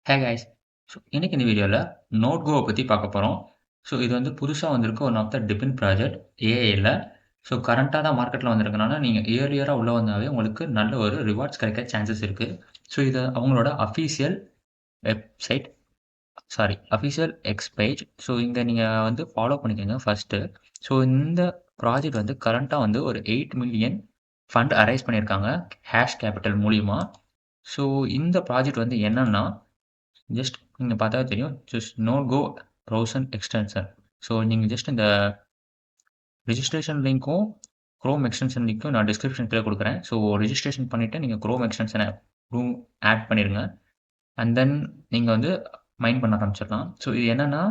Hey guys! இன்னைக்கு இந்த வீடியோல நோட்கோவ பத்தி பார்க்க போறோம். இது வந்து புதுசா வந்திருக்க one of the DePIN project ஏஐல. கரண்ட்டா தான் மார்க்கெட்ல வந்திருக்கனால, நீங்க இயர்லியரா உள்ள வந்தாவே உங்களுக்கு நல்ல ஒரு ரிவார்ட்ஸ் கிடைக்க சான்சஸ் இருக்கு. இது அவங்களோட official website official X page. இங்க நீங்க வந்து ஃபாலோ பண்ணிக்கங்க ஃபர்ஸ்ட்டு. இந்த ப்ராஜெக்ட் வந்து கரண்ட்டா வந்து ஒரு 8 மில்லியன் ஃபண்ட் அரைஸ் பண்ணியிருக்காங்க. ஹேஷ் கேபிட்டல் மூலியமா. ஸோ இந்த ப்ராஜெக்ட் வந்து என்னன்னா ஜஸ்ட் நீங்க பார்த்தா தெரியும். Just no go browser extension. நீங்க ஜஸ்ட் இந்த ரிஜிஸ்ட்ரேஷன் லிங்க்கும், குரோம் எக்ஸ்டென்ஷன் லிங்க்கும் நான் டிஸ்கிரிப்ஷன் கீழ குடுக்குறேன். ரிஜிஸ்ட்ரேஷன் பண்ணிட்டு நீங்க குரோம் எக்ஸ்டென்ஷன ஆட் பண்ணிருங்க. அண்ட் தென் நீங்க வந்து மைன் பண்ண ஆரம்பிச்சிடலாம். இது என்னன்னா,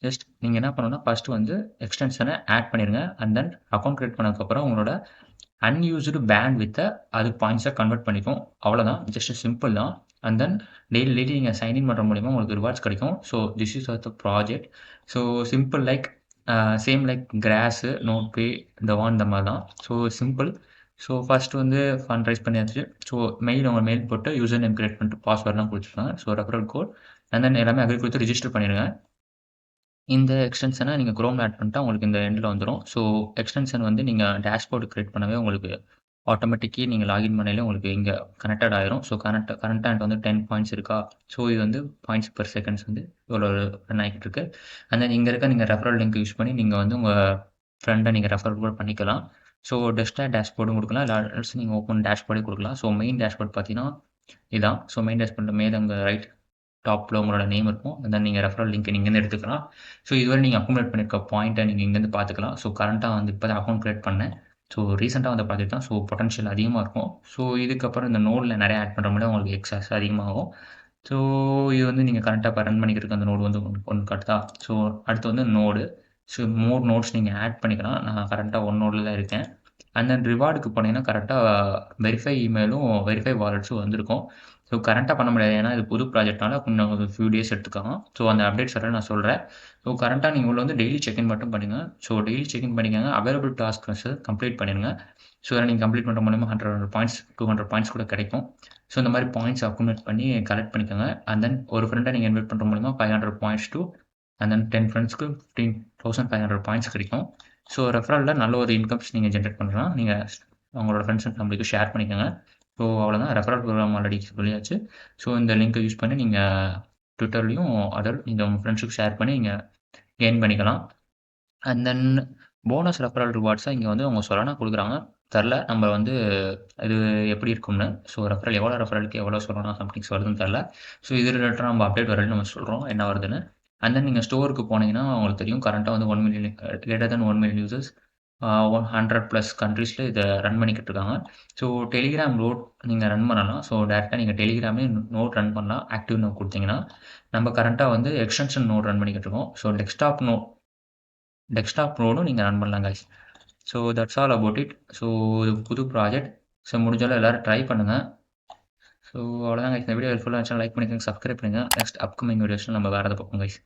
ஜஸ்ட் நீங்க என்ன பண்ணணும்னா, ஃபர்ஸ்ட் வந்து எக்ஸ்டென்ஷன ஆட் பண்ணிருங்க. அண்ட் தென் அக்கவுண்ட் கிரியேட் பண்ணதுக்கப்புறம் உங்களோட அன்யூஸ்டு பேண்ட்வித்த அது பாயிண்ட்ஸா கன்வெர்ட் பண்ணிக்கும். அவ்வளோதான். ஜஸ்ட் சிம்பிள் தான். அண்ட் தென் டெய்லி நீங்க சைன் இன் பண்ற மூலியமா உங்களுக்கு ரிவார்ட்ஸ் கிடைக்கும். This is the project. Simple like same like Grass, Nodepay, இந்த ஒன் இந்த மாரி தான். சிம்பிள். ஃபர்ஸ்ட் வந்து ஃபண்ட் ரைஸ் பண்ணியாச்சு. உங்க மெயில் போட்டு யூசர் நேம் கிரியேட் பண்ணிட்டு பாஸ்வேர்ட்லாம் குடுத்துருங்க. ரெஃபரல் கோட் அண்ட் தென் எல்லாமே அக்ரி குடுத்து ரிஜிஸ்டர் பண்ணிருங்க. இந்த எக்ஸ்டென்ஷன நீங்க குரோம்ல ஆட் பண்ணிட்டா உங்களுக்கு இந்த எண்ட்ல வந்துரும். எக்ஸ்டென்ஷன் வந்து நீங்க டேஷ்போர்ட் கிரியேட் பண்ணவே உங்களுக்கு ஆட்டோமேட்டிக்கி நீங்க லாகின் பண்ணையில உங்களுக்கு இங்க கனெக்டட் ஆயிரும். கரண்ட்டா என்ட்ட வந்து 10 பாயிண்ட்ஸ் இருக்கா? இது வந்து பாயிண்ட்ஸ் பெர் செகண்ட்ஸ் வந்து இவ்வளோ ரன் ஆகிட்டு இருக்கு. அண்ட் தென் இங்க இருக்க நீங்க ரெஃபரல் லிங்க் யூஸ் பண்ணி நீங்க வந்து உங்க ஃப்ரெண்ட நீங்க ரெஃபர் கூட பண்ணிக்கலாம். டேஷ்போர்டும் குடுக்கலாம். இல்ல எல்ஸ் நீங்க ஓப்பன் டேஷ்போர்டே குடுக்கலாம். மெயின் டேஷ்போர்ட் பார்த்தீங்கன்னா, இதான். மெயின் டேஷ்போர்ட்ல மேல அங்க ரைட் டாப்ல உங்களோட நேம் இருக்கும். அண்ட் தென் நீங்க ரெஃபரல் லிங்க் நீங்க இங்கேருந்து எடுத்துக்கலாம். இதுவரை நீங்க அக்குமுலேட் பண்ணியிருக்க பாயிண்ட்ட நீங்க இங்கேருந்து பார்த்துக்கலாம். கரண்ட்டா வந்து இப்ப தான் அக்கவுண்ட் கிரியேட் பண்ணேன். ரீசென்ட்டா வந்த ப்ராஜெக்ட் தான். பொட்டன்ஷியல் அதிகமா இருக்கும். இதுக்கப்புறம் இந்த நோட்ல நெறைய ஆட் பண்ற முடியும் உங்களுக்கு எக்ஸாஸ் அதிகமாகும். ஸோ இது வந்து நீங்க கரண்ட்டா இப்ப ரன் பண்ணிக்கிட்டு இருக்க அந்த நோடு வந்து ஒண்ணு காட்டுதா? அடுத்து வந்து நோடு. மோர் நோட்ஸ் நீங்க ஆட் பண்ணிக்கலாம். நான் கரண்ட்டா 1 நோட்ல தான் இருக்கேன். அண்ட் தென் ரிவார்டுக்கு போனீங்கன்னா கரெக்ட்டா வெரிஃபை இமெயிலும், வெரிஃபை வாலெட்ஸும் வந்திருக்கும். கரண்ட்டா பண்ண முடியாது. ஏன்னா இது புது ப்ராஜெக்ட்னால இன்னும் ஒரு ஃபியூ டேஸ் எடுத்துக்கும். அந்த அப்டேட்ஸ் வர நான் சொல்றேன். கரண்ட்டா நீங்க உள்ள வந்து டெய்லி செக் இன் மட்டும் பண்ணுங்க. டெய்லி செக் இன் பண்ணிக்கங்க. அவைலபிள் டாஸ்க்ஸ் கம்ப்ளீட் பண்ணிருங்க. இத நீங்க கம்ப்ளீட் பண்ற மூலியமா 100 பாயிண்ட்ஸ், 200 பாயிண்ட்ஸ் கூட கிடைக்கும். இந்த மாரி பாயிண்ட்ஸ் அக்குமுலேட் பண்ணி கலெக்ட் பண்ணிக்கோங்க. அண்ட் தென் ஒரு ஃப்ரெண்ட நீங்க இன்வைட் பண்ற மூலியமா 500 பாயிண்ட்ஸ் அண்ட் தென் 10 ஃப்ரெண்ட்ஸ்க்கு 15,500 பாயிண்ட்ஸ் கிடைக்கும். ரெஃபரல்ல நல்ல ஒரு இன்கம்ஸ் நீங்க ஜெனரேட் பண்ணலாம். நீங்க உங்களோட ஃப்ரெண்ட்ஸ் அண்ட் ஃபேமிலிக்கு ஷேர் பண்ணிக்கோங்க. அவ்வளோதான். ரெஃபரல் ப்ரோகிராம் ஆல்ரெடி சொல்லியாச்சு. இந்த லிங்க்க யூஸ் பண்ணி நீங்க ட்விட்டர்லயும் நீங்க உங்க ஃப்ரெண்ட்ஸுக்கு ஷேர் பண்ணி நீங்க கெயின் பண்ணிக்கலாம். அண்ட் தென் போனஸ் ரெஃபரல் ரிவார்ட்ஸா இங்க வந்து அவங்க சொலனா குடுக்குறாங்க. தெர்ல. நம்ம வந்து இது எப்படி இருக்கும்னு. ரெஃபரல் எவ்வளோ ரெஃபரலுக்கு எவ்வளோ சொலனா சம்திங்ஸ் வருதுன்னு தெர்ல. இது ரிலேட்டடா நம்ம அப்டேட் வரையில நம்ம சொல்றோம் என்ன வருதுன்னு. அண்ட் தென் நீங்க ஸ்டோருக்கு போனீங்கன்னா உங்களுக்கு தெரியும் கரண்ட்டா வந்து 1 million greater than 1 million users 100 plus கண்ட்ரீஸ்ல இத ரன் பண்ணிக்கிட்டு இருக்காங்க. டெலிகிராம் நோட் நீங்க ரன் பண்ணலாம். டைரக்ட்டா நீங்க டெலிகிராம்லயே நோட் ரன் பண்ணலாம். ஆக்டிவ் நோட் குடுத்தீங்கன்னா, நம்ம கரண்ட்டா வந்து எக்ஸ்டென்ஷன் நோட் ரன் பண்ணிக்கிட்டு இருக்கோம். டெஸ்க்டாப் நோடும் நீங்க ரன் பண்ணலாம் guys. That's all about it. இது புது ப்ராஜெக்ட். முடிஞ்ச அளவு எல்லாரும் ட்ரை பண்ணுங்க. அவ்வளோதான் கைஸ். இந்த வீடியோ ஹெல்ப்ஃபுல்லா இருந்துச்சுன்னா லைக் பண்ணிக்கோங்க, சப்ஸ்கிரைப் பண்ணுங்க. நெக்ஸ்ட் அப்கமிங் வீடியோஸ்ல நம்ம வேற எத பார்ப்போம் கைஸ்.